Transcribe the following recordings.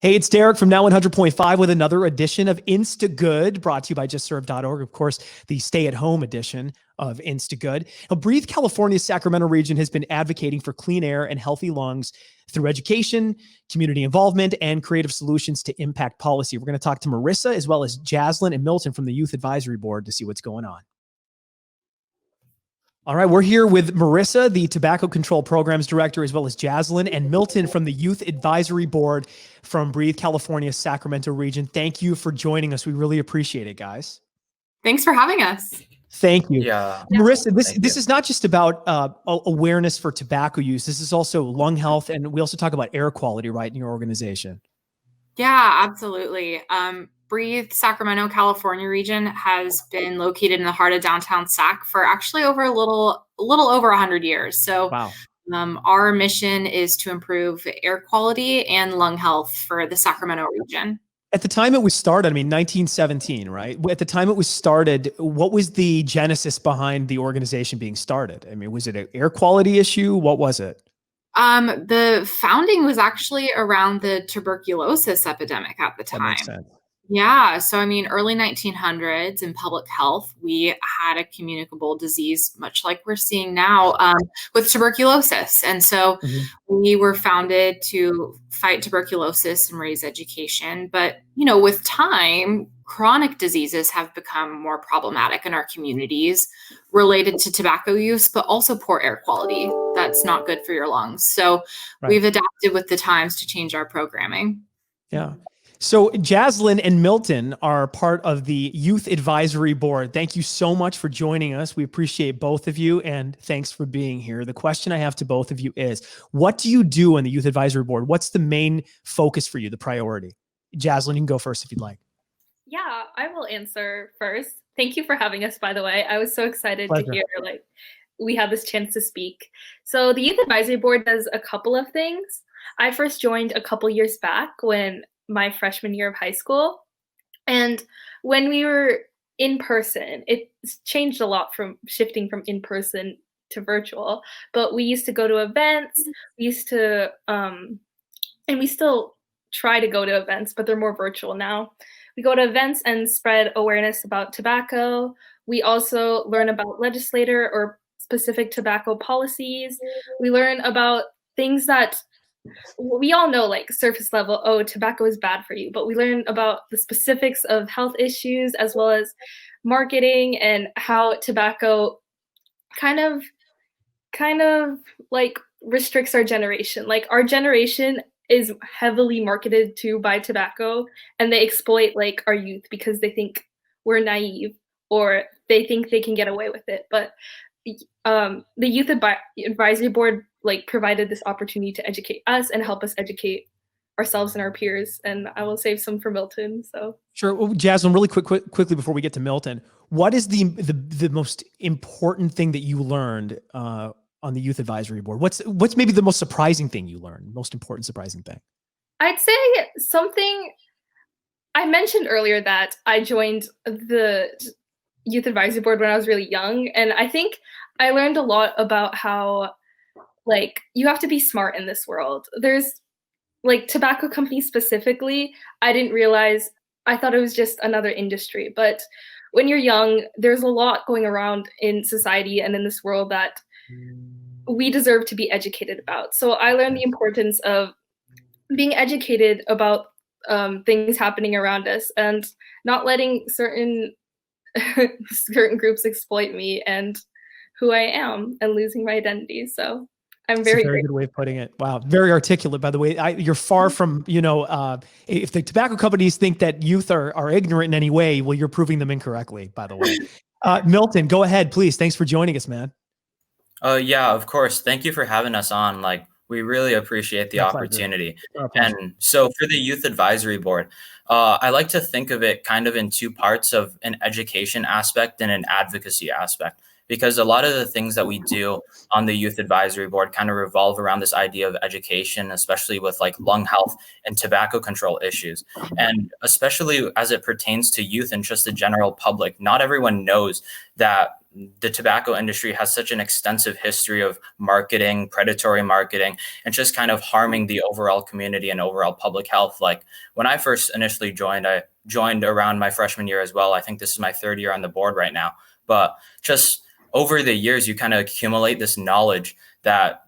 Hey, it's Darik from Now 100.5 with another edition of Instagood, brought to you by justserve.org. Of course, the stay-at-home edition of Instagood. Now, Breathe California's Sacramento region has been advocating for clean air and healthy lungs through education, community involvement, and creative solutions to impact policy. We're going to talk to Marissa as well as Jaslyn and Milton from the Youth Advisory Board to see what's going on. All right, we're here with Marissa, the Tobacco Control Programs Director, as well as Jaslyn and Milton from the Youth Advisory Board from Breathe California's Sacramento region. Thank you for joining us. We really appreciate it, guys. Thanks for having us. Thank you. Yeah. Marissa, this is not just about awareness for tobacco use. This is also lung health, and we also talk about air quality, right, in your organization. Yeah, absolutely. Breathe Sacramento, California region has been located in the heart of downtown Sac for actually over a little over 100 years. So Wow. Our mission is to improve air quality and lung health for the Sacramento region. At the time it was started, 1917, right? At the time it was started, what was the genesis behind the organization being started? Was it an air quality issue? What was it? The founding was actually around the tuberculosis epidemic at the time. That makes sense. Yeah. So, early 1900s in public health, we had a communicable disease, much like we're seeing now with tuberculosis. And so we were founded to fight tuberculosis and raise education. But, with time, chronic diseases have become more problematic in our communities related to tobacco use, but also poor air quality. That's not good for your lungs. So We've adapted with the times to change our programming. Yeah. So Jaslyn and Milton are part of the Youth Advisory Board. Thank you so much for joining us. We appreciate both of you, and thanks for being here. The question I have to both of you is, what do you do on the Youth Advisory Board? What's the main focus for you, the priority? Jaslyn, you can go first if you'd like. Yeah, I will answer first. Thank you for having us, by the way. I was so excited Pleasure. to hear we had this chance to speak. So the Youth Advisory Board does a couple of things. I first joined a couple years back when my freshman year of high school. And when we were in person, it's changed a lot from shifting from in person to virtual, but we used to go to events. We used to, and we still try to go to events, but they're more virtual now. We go to events and spread awareness about tobacco. We also learn about legislator or specific tobacco policies. We learn about things that we all know, like surface level, tobacco is bad for you, but we learn about the specifics of health issues as well as marketing and how tobacco kind of like restricts our generation. Like our generation is heavily marketed to by tobacco, and they exploit like our youth because they think we're naive or they think they can get away with it. But the Youth Advisory Board provided this opportunity to educate us and help us educate ourselves and our peers. And I will save some for Milton. So sure. Well, Jaslyn, really quickly before we get to Milton, what is the most important thing that you learned on the Youth Advisory Board? What's maybe the most surprising thing you learned? Most important surprising thing? I'd say something I mentioned earlier, that I joined the Youth Advisory Board when I was really young, and I think I learned a lot about how you have to be smart in this world. There's tobacco companies specifically, I didn't realize, I thought it was just another industry. But when you're young, there's a lot going around in society and in this world that we deserve to be educated about. So I learned the importance of being educated about things happening around us and not letting certain groups exploit me and who I am and losing my identity. So I'm very good way of putting it. Wow. Very articulate, by the way. You're far from, if the tobacco companies think that youth are ignorant in any way, well, you're proving them incorrectly, by the way. Milton, go ahead, please. Thanks for joining us, man. Yeah, of course. Thank you for having us on. We really appreciate the opportunity. And so for the Youth Advisory Board, I like to think of it kind of in two parts, of an education aspect and an advocacy aspect, because a lot of the things that we do on the Youth Advisory Board kind of revolve around this idea of education, especially with lung health and tobacco control issues. And especially as it pertains to youth and just the general public, not everyone knows that the tobacco industry has such an extensive history of marketing, predatory marketing, and just kind of harming the overall community and overall public health. Like when I first initially joined, I joined around my freshman year as well. I think this is my third year on the board right now. But just over the years, you kind of accumulate this knowledge that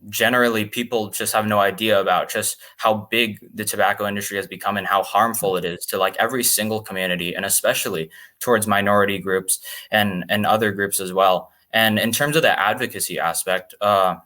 generally people just have no idea about, just how big the tobacco industry has become and how harmful it is to like every single community, and especially towards minority groups and other groups as well. And in terms of the advocacy aspect, the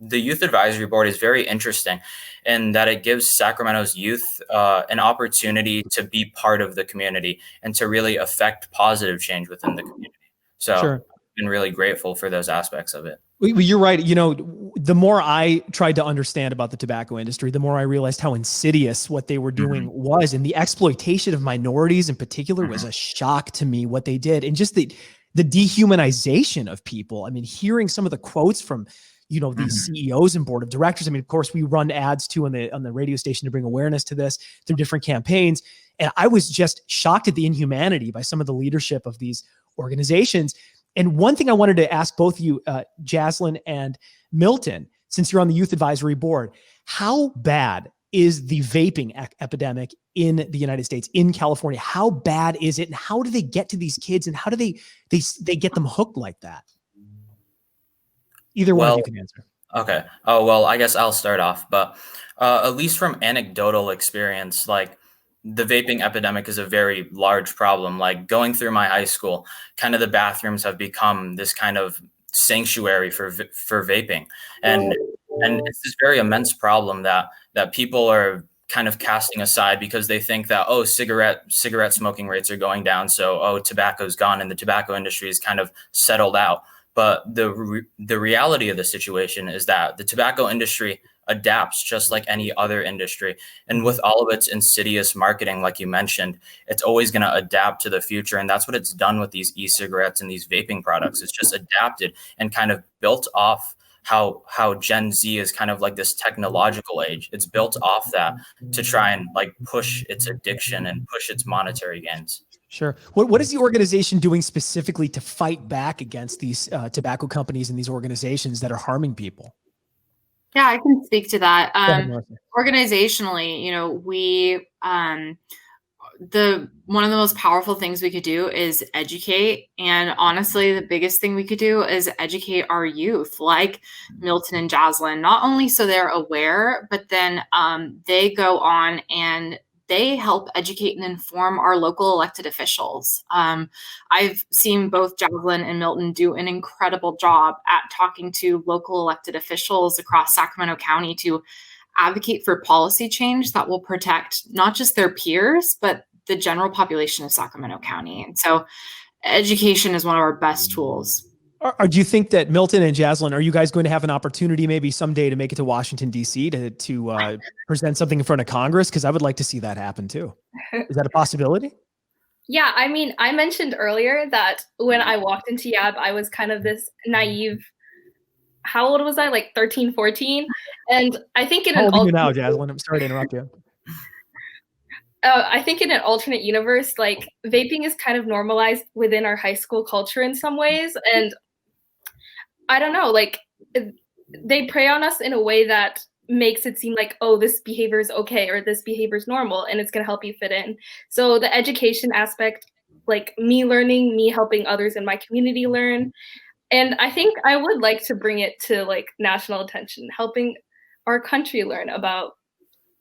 Youth Advisory Board is very interesting in that it gives Sacramento's youth an opportunity to be part of the community and to really affect positive change within the community. So Sure. I've been really grateful for those aspects of it. You're right. You know, the more I tried to understand about the tobacco industry, the more I realized how insidious what they were doing was. And the exploitation of minorities in particular was a shock to me, what they did. And just the dehumanization of people. I mean, hearing some of the quotes from, you know, these CEOs and board of directors. I mean, of course, we run ads too on the radio station to bring awareness to this through different campaigns. And I was just shocked at the inhumanity by some of the leadership of these organizations. And one thing I wanted to ask both of you, Jaslyn and Milton, since you're on the Youth Advisory Board, how bad is the vaping epidemic in the United States, in California? How bad is it? And how do they get to these kids? And how do they get them hooked like that? Either one of you can answer. Okay. Oh, well, I guess I'll start off. But at least from anecdotal experience, like the vaping epidemic is a very large problem. Like going through my high school, kind of the bathrooms have become this kind of sanctuary for vaping. And it's this very immense problem that people are kind of casting aside because they think that, oh, cigarette smoking rates are going down. So, oh, tobacco's gone and the tobacco industry is kind of settled out. But the reality of the situation is that the tobacco industry adapts just like any other industry. And with all of its insidious marketing, like you mentioned, it's always going to adapt to the future. And that's what it's done with these e-cigarettes and these vaping products. It's just adapted and kind of built off how Gen Z is kind of like this technological age. It's built off that to try and like push its addiction and push its monetary gains. Sure. What is the organization doing specifically to fight back against these tobacco companies and these organizations that are harming people? Yeah, I can speak to that. Organizationally, you know, we one of the most powerful things we could do is educate. And honestly, the biggest thing we could do is educate our youth, like Milton and Jaslyn, not only so they're aware, but then they go on and they help educate and inform our local elected officials. I've seen both Jaslyn and Milton do an incredible job at talking to local elected officials across Sacramento County to advocate for policy change that will protect not just their peers, but the general population of Sacramento County. And so education is one of our best tools. Or do you think that Milton and Jaslyn, are you guys going to have an opportunity maybe someday to make it to Washington, D.C. to present something in front of Congress? Because I would like to see that happen too. Is that a possibility? Yeah, I mean, I mentioned earlier that when I walked into YAB, I was kind of this naive, how old was I? Like 13, 14? And I think How old are you now, Jaslyn? I'm sorry to interrupt you. I think in an alternate universe, like vaping is kind of normalized within our high school culture in some ways. And I don't know, like they prey on us in a way that makes it seem like, oh, this behavior is okay, or this behavior is normal, and it's going to help you fit in. So the education aspect, like me learning, me helping others in my community learn. And I think I would like to bring it to like national attention, helping our country learn about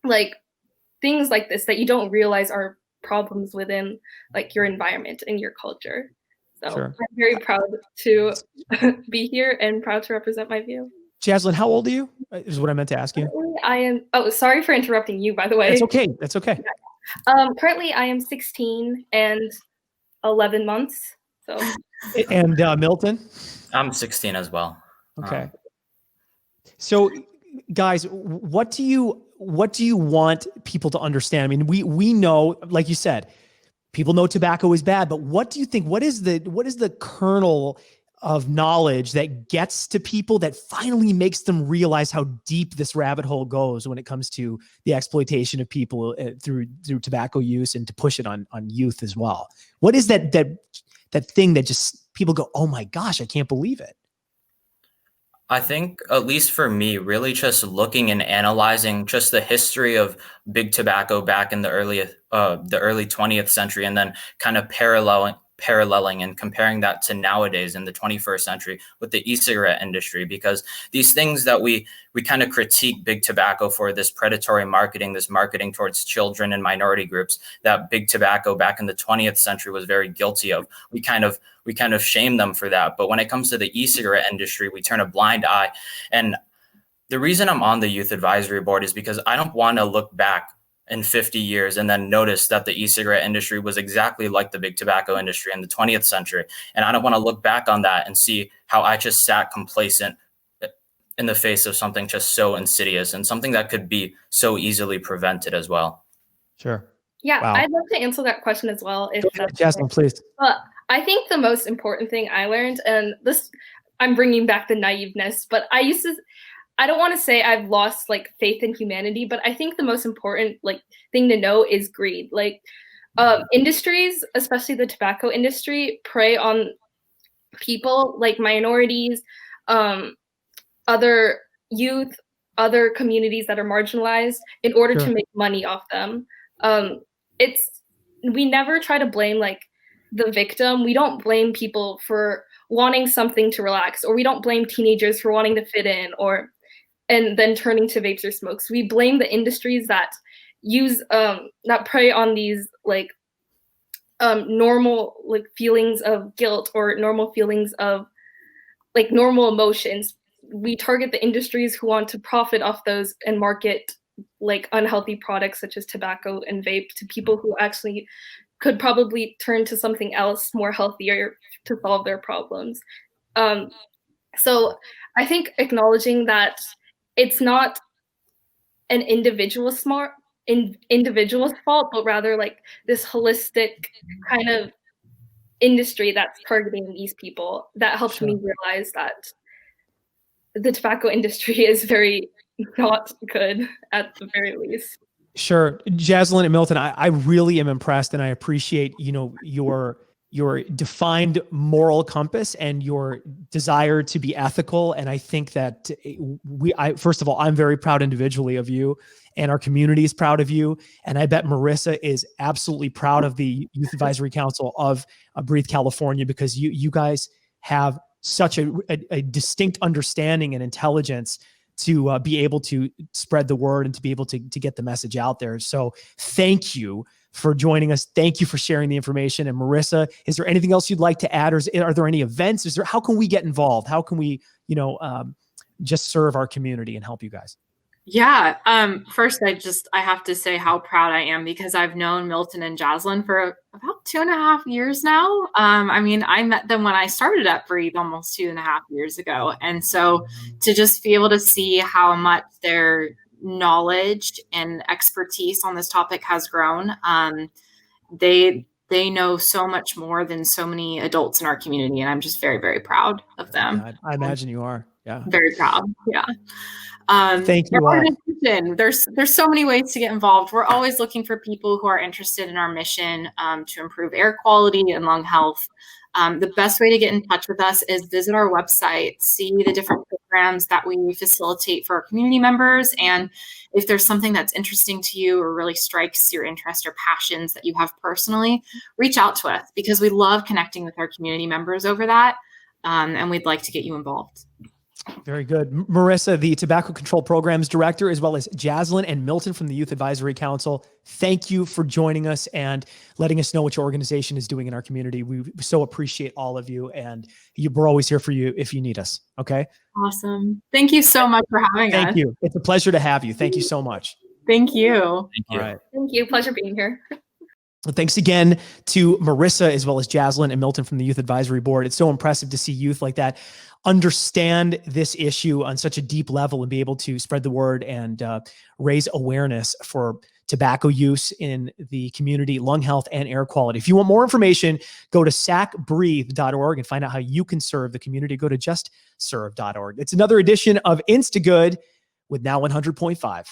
like things like this that you don't realize are problems within like your environment and your culture. So sure. I'm very proud to be here and proud to represent my view. Jaslyn, how old are you? Is what I meant to ask you. I am. Oh, sorry for interrupting you, by the way. That's okay. That's okay. Currently, I am 16 and 11 months. So. And Milton? I'm 16 as well. Okay. So, guys, what do you want people to understand? I mean, we know, like you said, people know tobacco is bad, but what do you think? What is the kernel of knowledge that gets to people that finally makes them realize how deep this rabbit hole goes when it comes to the exploitation of people through tobacco use and to push it on youth as well? What is that thing that just people go, oh my gosh, I can't believe it? I think, at least for me, really just looking and analyzing just the history of big tobacco back in the early 20th century, and then kind of paralleling and comparing that to nowadays in the 21st century with the e-cigarette industry, because these things that we kind of critique big tobacco for, this predatory marketing, this marketing towards children and minority groups that big tobacco back in the 20th century was very guilty of. We kind of shame them for that. But when it comes to the e-cigarette industry, we turn a blind eye. And the reason I'm on the youth advisory board is because I don't want to look back in 50 years and then notice that the e-cigarette industry was exactly like the big tobacco industry in the 20th century. And I don't want to look back on that and see how I just sat complacent in the face of something just so insidious and something that could be so easily prevented as well. Sure. Yeah, Wow. I'd love to answer that question as well. If that's Jasmine, please. But I think the most important thing I learned, and this, I'm bringing back the naiveness, but I don't want to say I've lost like faith in humanity, but I think the most important like thing to know is greed. Like industries, especially the tobacco industry, prey on people like minorities, other youth, other communities that are marginalized in order to make money off them. We never try to blame like the victim. We don't blame people for wanting something to relax, or we don't blame teenagers for wanting to fit in and then turning to vapes or smokes. We blame the industries that use that prey on these like normal like feelings of guilt or normal feelings of like normal emotions. We target the industries who want to profit off those and market like unhealthy products such as tobacco and vape to people who actually could probably turn to something else more healthier to solve their problems. So I think acknowledging that it's not an individual's fault, but rather like this holistic kind of industry that's targeting these people, that helped me realize that the tobacco industry is very not good at the very least. Sure. Jaslyn and Milton, I really am impressed, and I appreciate, your defined moral compass and your desire to be ethical. And I think that first of all, I'm very proud individually of you, and our community is proud of you. And I bet Marissa is absolutely proud of the Youth Advisory Council of Breathe California, because you guys have such a distinct understanding and intelligence to be able to spread the word and to be able to get the message out there. So thank you for joining us. Thank you for sharing the information. And Marissa, is there anything else you'd like to add? Or are there any events? How can we get involved? How can we, just serve our community and help you guys? Yeah. First, I have to say how proud I am, because I've known Milton and Jaslyn for about 2.5 years now. I met them when I started at Breathe almost 2.5 years ago. And so to just be able to see how much their knowledge and expertise on this topic has grown, they know so much more than so many adults in our community. And I'm just very, very proud of them. Yeah, I imagine you are. Yeah. Very proud. Yeah. Thank you all. There's so many ways to get involved. We're always looking for people who are interested in our mission to improve air quality and lung health. The best way to get in touch with us is visit our website, see the different programs that we facilitate for our community members. And if there's something that's interesting to you or really strikes your interest or passions that you have personally, reach out to us, because we love connecting with our community members over that. And we'd like to get you involved. Very good. Marissa, the Tobacco Control Programs Director, as well as Jaslyn and Milton from the Youth Advisory Council, thank you for joining us and letting us know what your organization is doing in our community. We so appreciate all of you, and we're always here for you if you need us. Okay? Awesome. Thank you so much for having us. Thank you. It's a pleasure to have you. Thank you so much. Thank you. Thank you. All right. Thank you. Pleasure being here. Thanks again to Marissa, as well as Jaslyn and Milton from the Youth Advisory Board. It's so impressive to see youth like that understand this issue on such a deep level and be able to spread the word and raise awareness for tobacco use in the community, lung health, and air quality. If you want more information, go to sacbreathe.org and find out how you can serve the community. Go to justserve.org. It's another edition of Instagood with Now 100.5.